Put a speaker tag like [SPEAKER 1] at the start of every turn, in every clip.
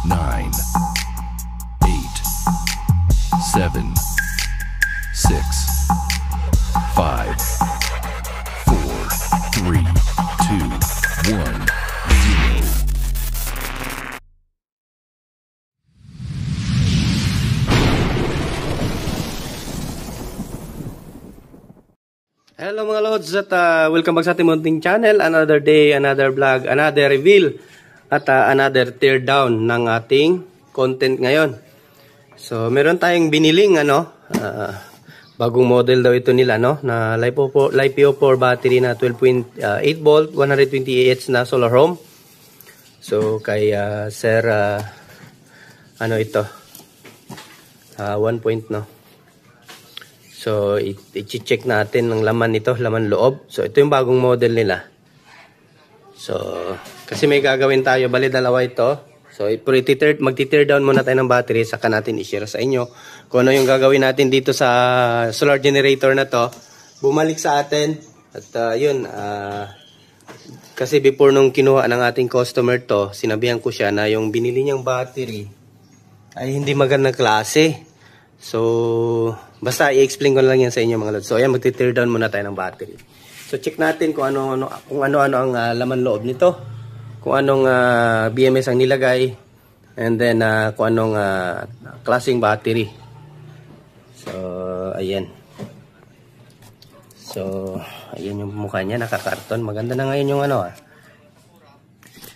[SPEAKER 1] 9, 8, 7, 6, 5, 4, 3, 2, 1, 0.
[SPEAKER 2] Hello mga Lods at welcome back sa ating munting channel. Another day, another vlog, another reveal at another tear down ng ating content ngayon. So meron tayong biniling bagong model daw ito nila na LiPo4 battery na 12.8 volt 120 Ah na solar home. So kay Sir ito 1. So, i-check natin ng laman nito, laman loob. So, ito yung bagong model nila. So, kasi may gagawin tayo, bali dalawa ito. So, magti-tear down muna tayo ng battery, saka natin i-share sa inyo kung ano yung gagawin natin dito sa solar generator na to. Bumalik sa atin. At kasi before nung kinuha ng ating customer to, sinabihan ko siya na yung binili niyang battery ay hindi magandang klase. So, basta i-explain ko lang yan sa inyo mga lods. So, ayan, magti-tear down muna tayo ng battery. So, check natin kung ano-ano ang laman loob nito. Kung anong BMS ang nilagay. And then, kung anong klaseng battery. So, ayan. So, ayan yung mukha niya, nakakarton. Maganda na ngayon yung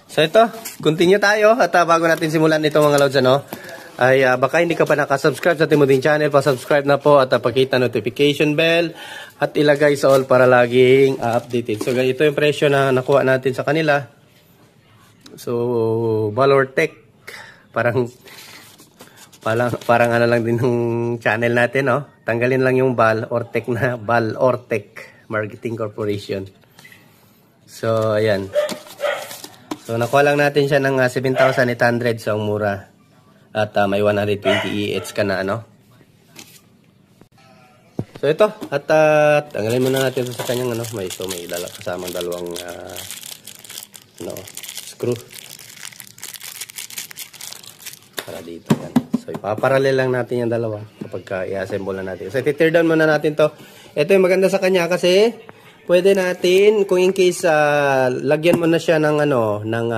[SPEAKER 2] So, ito, continue tayo. At bago natin simulan ito mga lods, ay baka hindi ka pa nakasubscribe sa ating munting channel, pa-subscribe na po at pakita notification bell at ilagay sa all para laging updated. So ito yung presyo na nakuha natin sa kanila. So Valortech, parang ano lang din ng channel natin, tanggalin lang yung Valortech na Valortech Marketing Corporation. So ayan. So nakuha lang natin siya ng 7,800, so ang mura. At may 120 Ah ka na So ito, at tanggalin muna natin ito sa kanyang may kasamang dalawang screw para dito yan. So ipaparallel lang natin yung dalawa kapag i-assemble na natin. So i-tear down muna natin to. Ito yung maganda sa kanya kasi pwede natin kung in case lagyan mo na siya ng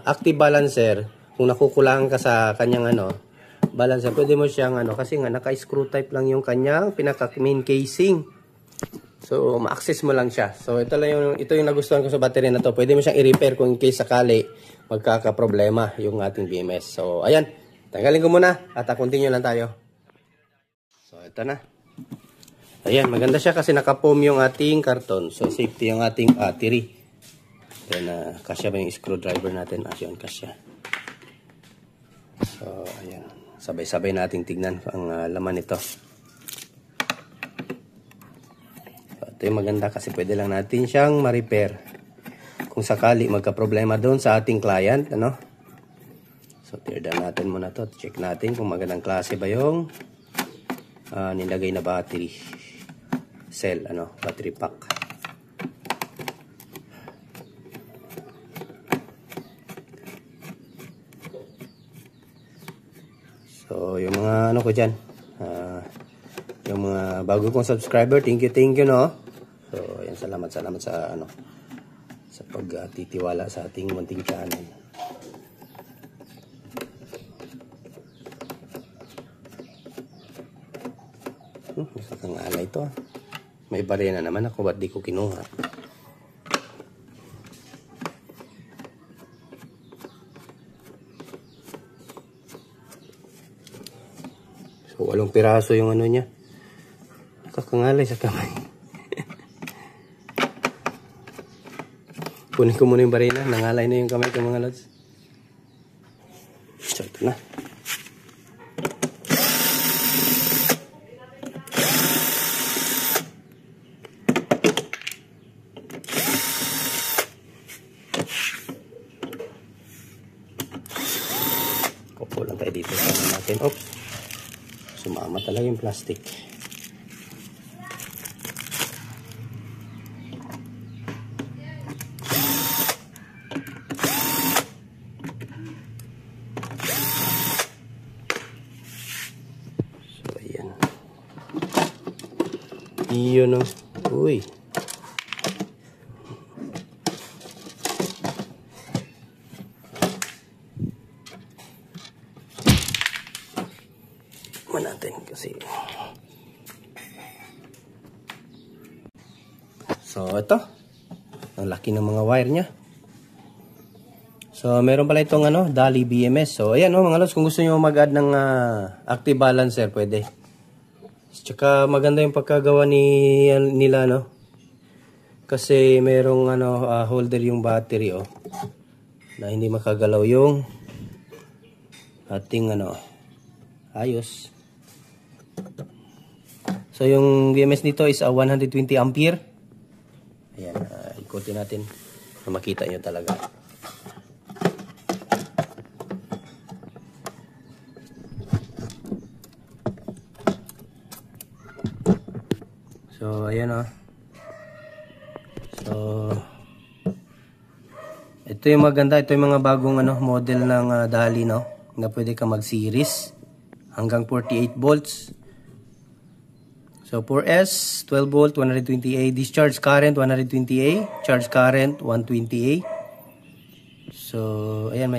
[SPEAKER 2] active balancer. Kung nakukulangan ka sa kanyang balancer, pwede mo siyang kasi nga naka-screw type lang yung kanyang pinaka-main casing. So ma-access mo lang siya. So ito yung nagustuhan ko sa battery na to. Pwede mo siyang i-repair kung in case sakali magkaka-problema yung ating BMS. So ayan, tanggalin ko muna at continue lang tayo. So ito na. Ayan, maganda siya kasi naka-foam yung ating karton. So safety yung ating battery. Then kasya ba yung screwdriver natin? Yun, kasya. So, ayan. Sabay-sabay nating tignan ang laman nito. So, ito yung maganda kasi pwede lang natin siyang ma-repair. Kung sakali magka-problema doon sa ating client, So, tear down natin muna to. Check natin kung magandang klase ba yung nilagay na battery cell, battery pack. So, yung mga ko dyan, yung mga bago kong subscriber, thank you, So, ayan, salamat sa sa pagtitiwala sa ating munting channel. Masakang alay ito. May barena naman ako, ba't di ko kinuha? So, 8 piraso yung niya. Kakangalay sa kamay. Kunin ko muna yung barina. Nangalay na yung kamay ko mga lods. So, ito na. Kupo lang tayo dito sa natin. Oops. Sumama talaga yung plastic. Iyon, no? Uy. Natin kasi so ito ang laki ng mga wire nya. So meron pala itong Dali BMS. So ayan mga lods, kung gusto niyo mag-add ng active balancer pwede. Tsaka maganda yung pagkagawa nila kasi merong holder yung battery na hindi makagalaw yung ating ayos. So yung BMS nito is 120 ampere. Ayan, ikutin natin na makita nyo talaga. So ayan So ito yung maganda, ito yung mga bagong model ng Dali na pwede ka mag-series hanggang 48 volts. So 4S, 12 volt, 120A, discharge current 120A, charge current 120A. So ayan,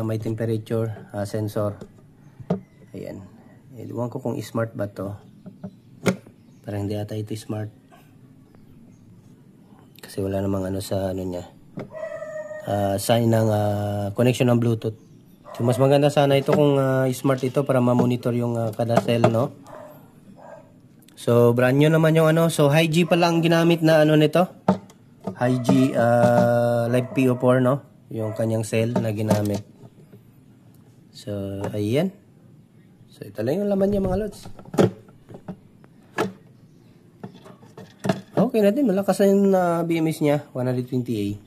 [SPEAKER 2] may temperature sensor. Ayan. Ewan ko kung smart ba to. Parang hindi ata ito smart. Kasi wala namang sa niya. Sign ng connection ng Bluetooth. So mas maganda sana ito kung smart ito para ma-monitor yung kada cell, So brand new naman yung So Hi-G pala ang ginamit na nito. Hi-G Live PO4 yung kanyang cell na ginamit. So ayan. So ito lang yung laman niya mga lods. Okay na din, malakas na yung BMS niya, 120A.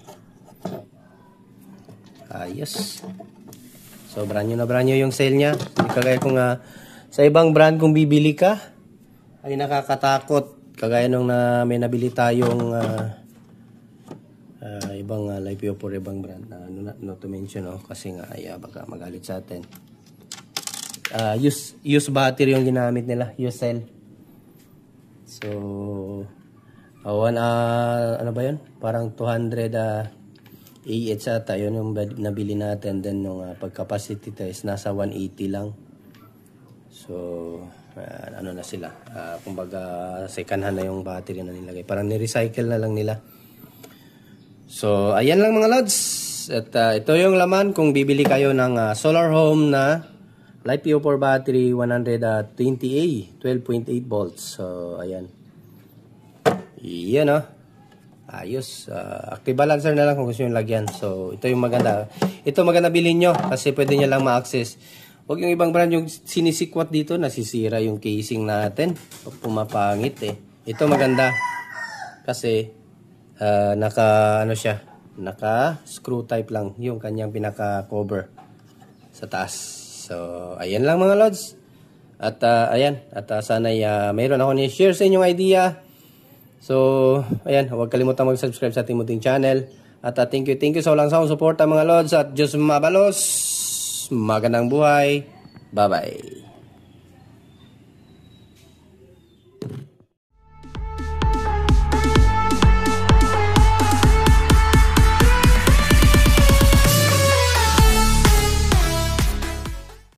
[SPEAKER 2] Ayos. So brand new yung cell niya. Hindi kagaya kung sa ibang brand kung bibili ka ay nakakatakot. Kagaya nung may nabili tayong ibang Live PO4 ibang brand not to mention kasi nga ay baka magalit sa atin. Use battery yung ginamit nila, use cell. So ano ba yun? Parang 200 AH ata yun yung nabili natin. Then yung pag-capacity test nasa 180 lang. So na sila. Kumbaga second hand na yung battery na nilagay. Parang ni-recycle na lang nila. So ayan lang mga lods. At ito yung laman kung bibili kayo ng solar home na Live PO4 battery 120A 12.8 volts. So ayan. Iyan ayos. Active balancer na lang kung gusto nyo lagyan. So ito yung maganda. Ito maganda bilhin nyo kasi pwede nyo lang ma-access. Huwag yung ibang brand yung sinisikwat dito, nasisira yung casing natin. Pumapangit Ito maganda kasi naka screw type lang yung kanyang pinaka cover sa taas. So ayan lang mga lods. At ayan, at sana'y mayroon ako ni-share sa inyong idea. So ayan, huwag kalimutan mag-subscribe sa ating munting channel. At thank you sa walang sawang suporta mga lods. At Diyos mabalos. Magandang buhay. Bye-bye.